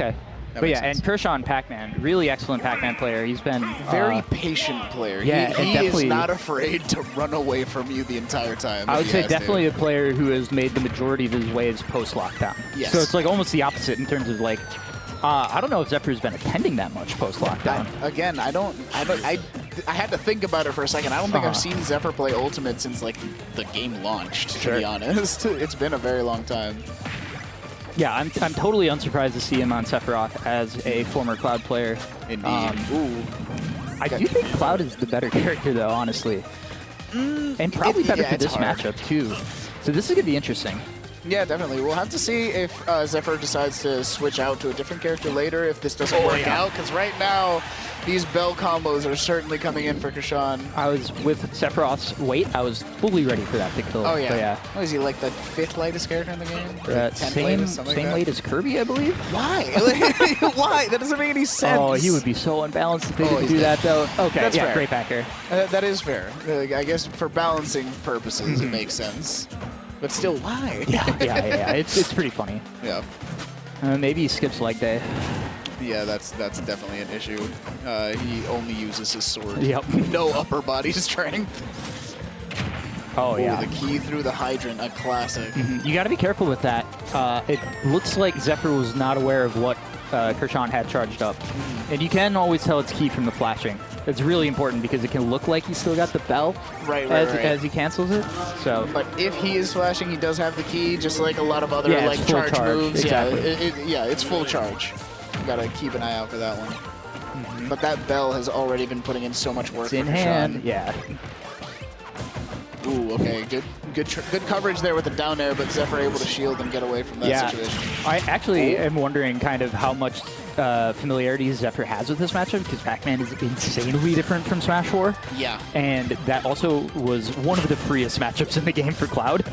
Okay. But yeah, and Kurshaun, Pac-Man, really excellent Pac-Man player. He's been very patient player. Yeah, he is not afraid to run away from you the entire time. I would say definitely a player who has made the majority of his waves post-lockdown. Yes. So it's like almost the opposite in terms of like, I don't know if Zephyr's been attending that much post-lockdown. Again, I had to think about it for a second. I don't think I've seen Zephyr play Ultimate since like the game launched. To be honest, it's been a very long time. Yeah, I'm totally unsurprised to see him on Sephiroth as a former Cloud player. Indeed. I do think Cloud is the better character, though, honestly. And probably better for this matchup, too. So this is going to be interesting. Yeah, definitely. We'll have to see if Zephyr decides to switch out to a different character later if this doesn't work out, because right now these bell combos are certainly coming in for Kurshaun. I was with Sephiroth's weight. I was fully ready for that to kill. Oh, yeah. But, yeah. What, is he like the 5th lightest character in the game? Same weight as Kirby, I believe. Why? Why? That doesn't make any sense. Oh, he would be so unbalanced if they didn't do that, though. Okay, that's fair. Great backer. That is fair. I guess for balancing purposes, it makes sense. But still, why? Yeah. It's pretty funny. Yeah. Maybe he skips leg day. Yeah, that's definitely an issue. He only uses his sword. Yep. No upper body strength. Oh, yeah. The key through the hydrant, a classic. You got to be careful with that. It looks like Zephyr was not aware of what Kurshaun had charged up. And you can always tell it's key from the flashing. It's really important because it can look like he's still got the bell as he cancels it. So, but if he is flashing, he does have the key, just like a lot of other like charge moves. Exactly. Yeah, it's full charge. You gotta keep an eye out for that one. But that bell has already been putting in so much work. It's in hand. Yeah. Ooh, okay, good coverage there with the down air, but Zephyr able to shield and get away from that situation. I actually am wondering kind of how much familiarity Zephyr has with this matchup, because Pac-Man is insanely different from Smash 4. Yeah. And that also was one of the freest matchups in the game for Cloud.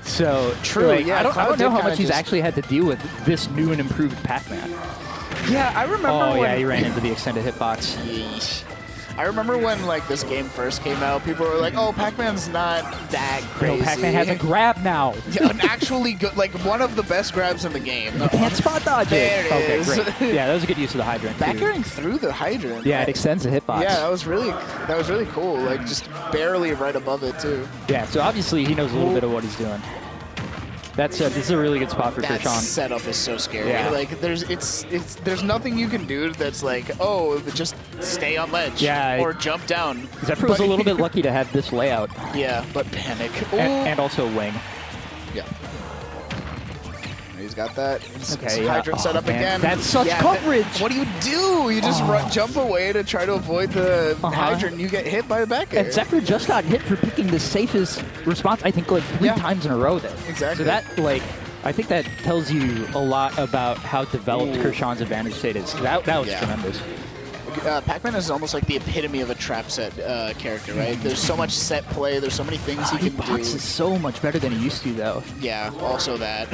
So, true, like, yeah. I don't know how much he's actually had to deal with this new and improved Pac-Man. Yeah, I remember when... he ran into the extended hitbox. Yeesh. I remember when like this game first came out, people were like, "Oh, Pac-Man's not that crazy." No, Pac-Man has a grab now. Yeah, an actually good, like one of the best grabs in the game. You can't spot dodge it. There it is. Great. Yeah, that was a good use of the hydrant. Back airing through the hydrant. Yeah, it extends the hitbox. Yeah, that was really cool. Like just barely right above it too. Yeah, so obviously he knows a little bit of what he's doing. This is a really good spot for Kurshaun. That setup is so scary. Yeah. Like there's nothing you can do that's like, oh, just stay on ledge or jump down. Zephyr was a little bit lucky to have this layout. Yeah, but panic. And also wing. Yeah. He's got that. Hydrant set up again. That's such coverage. What do? You just jump away to try to avoid the hydrant, and you get hit by the back air. And Zephyr just got hit for picking the safest response, I think, like 3 times in a row there. Exactly. So that, like, I think that tells you a lot about how developed Kurshaun's advantage state is. That was tremendous. Pac-Man is almost like the epitome of a trap set character, right? There's so much set play. There's so many things he can do. He boxes so much better than he used to, though. Yeah, also that.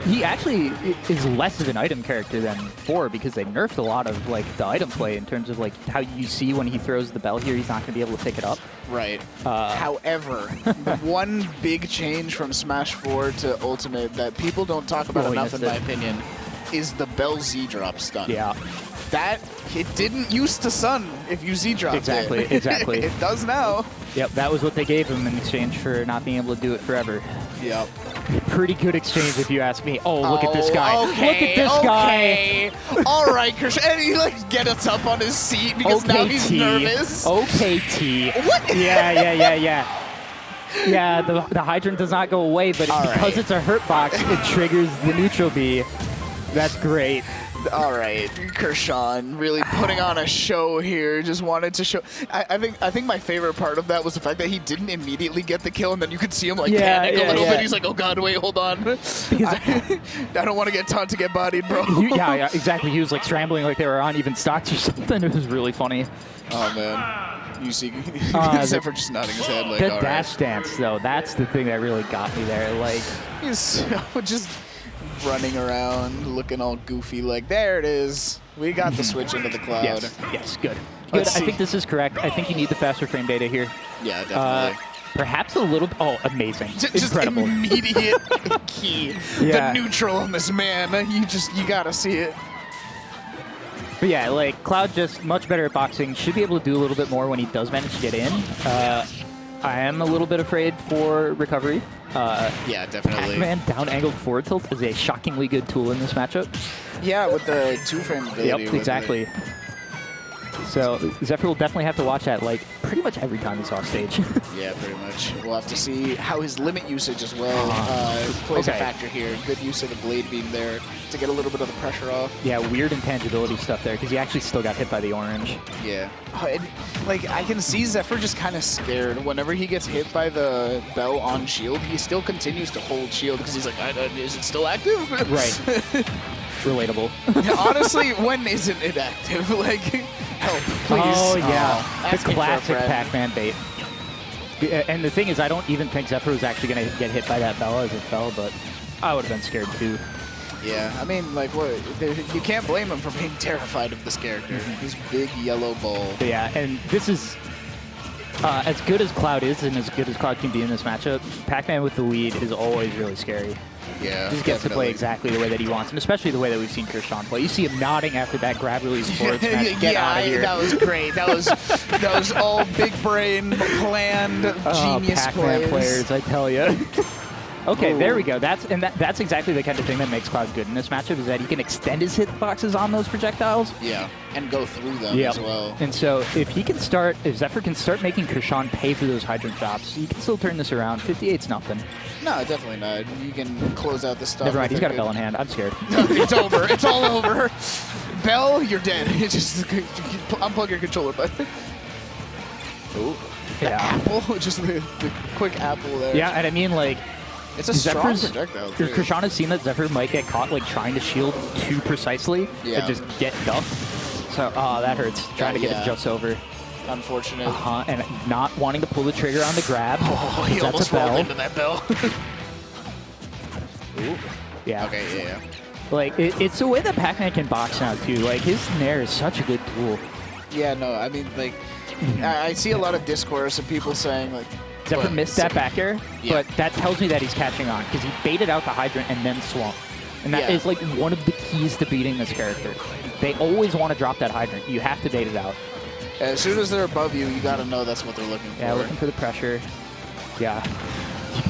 He actually is less of an item character than 4 because they nerfed a lot of like the item play in terms of like how you see when he throws the bell here, he's not going to be able to pick it up. Right. However, one big change from Smash 4 to Ultimate that people don't talk about enough, in my opinion, is the bell Z-drop stun. Yeah. That, it didn't used to stun if you Z-dropped it. Exactly. It does now. Yep, that was what they gave him in exchange for not being able to do it forever. Yep. Pretty good exchange, if you ask me. Oh, look at this guy. Okay, look at this guy. All right, Kurshaun. And he like gets up on his seat because now he's nervous. Okay, T. What? Yeah. Yeah, the hydrant does not go away, but because it's a hurt box, it triggers the neutral B. That's great. All right, Kurshaun really putting on a show here. Just wanted to show. I think my favorite part of that was the fact that he didn't immediately get the kill, and then you could see him like panic a little bit. He's like, "Oh God, wait, hold on, I don't want to get taunt to get bodied, bro." Yeah, exactly. He was like scrambling like they were on even stocks or something. It was really funny. Oh man, you see, Zephyr just nodding his head like, "All right." The dash dance though, that's the thing that really got me there. Like he's just running around, looking all goofy, like, there it is. We got the switch into the cloud. Yes, good. I think this is correct. I think you need the faster frame data here. Yeah, definitely. Perhaps a little. Oh, amazing! Just Incredible. immediate key. Yeah. The neutral on this man. You gotta see it. But yeah, like Cloud just much better at boxing. Should be able to do a little bit more when he does manage to get in. I am a little bit afraid for recovery. Yeah, definitely. Pac-Man down angled forward tilt is a shockingly good tool in this matchup. Yeah, with the 2-frame ability. Yep, exactly. So Zephyr will definitely have to watch that like pretty much every time he's off stage. Yeah, pretty much. We'll have to see how his limit usage as well plays a factor here. Good use of the blade beam there to get a little bit of the pressure off. Yeah, weird intangibility stuff there because he actually still got hit by the orange. Yeah. Like, I can see Zephyr just kind of scared. Whenever he gets hit by the bell on shield, he still continues to hold shield because he's like, is it still active? Right. Relatable. Honestly, when isn't it active? Like, help, please. Oh, yeah. The asking for a classic friend. Pac-Man bait. And the thing is, I don't even think Zephyr was actually going to get hit by that bell as it fell, but I would have been scared too. Yeah, I mean, like, what? You can't blame him for being terrified of this character. This big yellow ball. But yeah, and this is as good as Cloud is and as good as Cloud can be in this matchup, Pac-Man with the lead is always really scary. Yeah, He just gets to play exactly the way that he wants, and especially the way that we've seen Kurshaun play. You see him nodding after that grab release forward smash. Get out of here. That was great. That was all big brain, planned, genius Pac-Man players, I tell you. Okay, Ooh. there we go. That's exactly the kind of thing that makes Cloud good in this matchup, is that he can extend his hitboxes on those projectiles. Yeah, and go through them as well. And so if Zephyr can start making Kurshaun pay for those hydrant drops, he can still turn this around. 58's nothing. No, definitely not. You can close out this stuff. Never mind, he's got a bell in hand. I'm scared. It's over. It's all over. Bell, you're dead. It's just unplug your controller button. Ooh. The apple, just the quick apple there. Yeah, and I mean, like, it's a strong projectile, too. Kurshaun has seen that Zephyr might get caught like trying to shield too precisely and just get ducked. So, that hurts. Trying to get it just over. Unfortunate. And not wanting to pull the trigger on the grab. Oh, he almost rolled into that bell. Ooh. Yeah. Okay, yeah. Like, it's the way that Pac-Man can box now, too. Like, his Nair is such a good tool. Yeah, no, I mean, like, I see a lot of discourse of people saying, like, Zephyr missed that back air, but that tells me that he's catching on because he baited out the hydrant and then swung. And that is like one of the keys to beating this character. They always want to drop that hydrant. You have to bait it out. As soon as they're above you, you got to know that's what they're looking for. Yeah, looking for the pressure. Yeah.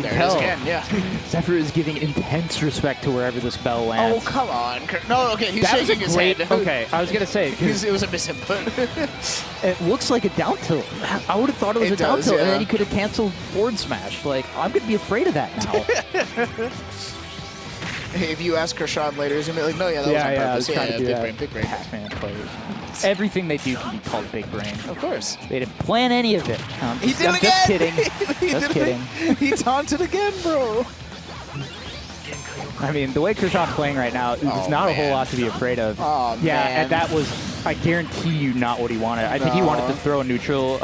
There it is again, yeah. Zephyr is giving intense respect to wherever this bell lands. Oh, come on. No, okay, he's shaking his head. Okay, I was going to say. It was a misinput. It looks like a down tilt. I would have thought it was a down tilt, and then he could have canceled forward smash. Like, I'm going to be afraid of that now. If you ask Kurshaun later, he's going to be like, no, that was on purpose. Yeah, big brain. Pac-Man players. Everything they do can be called big brain. Of course. They didn't plan any of it. He did again! Just kidding. Just kidding. He taunted again, bro. I mean, the way Kurshawn's playing right now, there's not a whole lot to be afraid of. Oh, yeah, man. and that was, I guarantee you, not what he wanted. I think he wanted to throw a neutral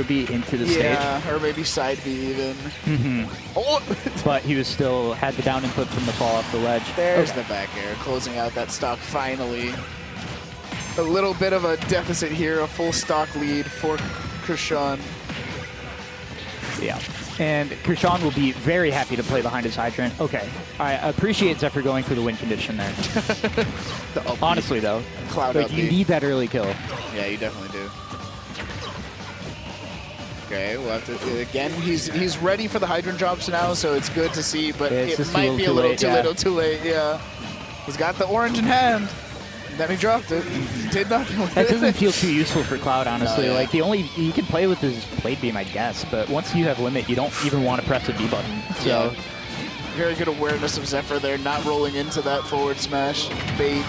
B into the stage. Yeah, or maybe side B even. Oh. But he was still, had the down input from the fall off the ledge. There's the back air, closing out that stock finally. A little bit of a deficit here, a full stock lead for Kurshaun. Yeah. And Kurshaun will be very happy to play behind his hydrant. Okay. I appreciate Zephyr going for the win condition there. Honestly, though. Cloud like, you need that early kill. Yeah, you definitely do. Okay, we'll have to, again, he's ready for the hydrant drops now, so it's good to see, but it might be a little too late, yeah. He's got the orange in hand. Then he dropped it. Did nothing with it. That doesn't feel too useful for Cloud, honestly. No, yeah. Like, you can play with his blade beam, I guess, but once you have limit, you don't even want to press the B button. So, yeah. Very good awareness of Zephyr there, not rolling into that forward smash bait.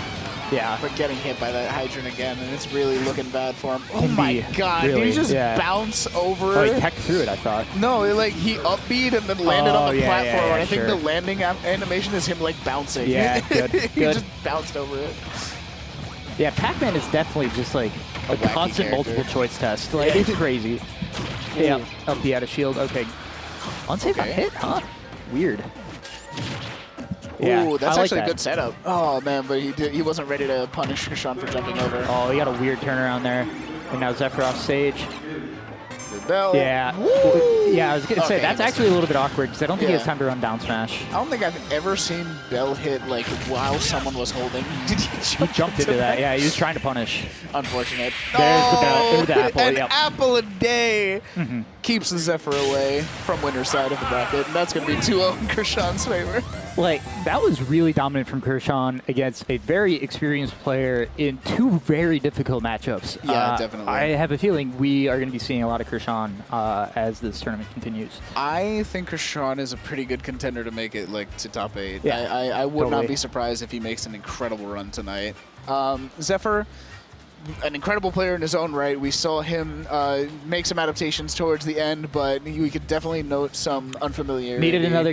Yeah. But getting hit by that hydrant again, and it's really looking bad for him. Oh my god, really, did he just bounce over? Oh, he teched through it, I thought. No, he upbeat and then landed on the platform. Yeah, I think the landing animation is him like bouncing. Yeah, good. He just bounced over it. Yeah, Pac-Man is definitely just like a constant multiple choice test. Like, it's crazy. Yeah, up the out of shield. Okay. Unsafe on hit, huh? Weird. Yeah, ooh, that's actually a good setup. Oh man, but he wasn't ready to punish Kurshaun for jumping over. Oh, he got a weird turnaround there. And now Zephyr off stage. bell. Yeah. Yeah, I was going to say, that's actually a little bit awkward because I don't think he has time to run down smash. I don't think I've ever seen Bell hit like while someone was holding. Did he jumped into that? Yeah, he was trying to punish. Unfortunate. There's the bell. There's the apple. An apple a day keeps the Zephyr away from winner's side of the bracket, and that's going to be 2-0 in Kurshaun's favor. Like, that was really dominant from Kurshaun against a very experienced player in 2 very difficult matchups. Yeah, definitely. I have a feeling we are going to be seeing a lot of Kurshaun as this tournament continues. I think Kurshaun is a pretty good contender to make it like to top 8. Yeah, I would not be surprised if he makes an incredible run tonight. Zephyr, an incredible player in his own right. We saw him make some adaptations towards the end, but we could definitely note some unfamiliarity. Needed another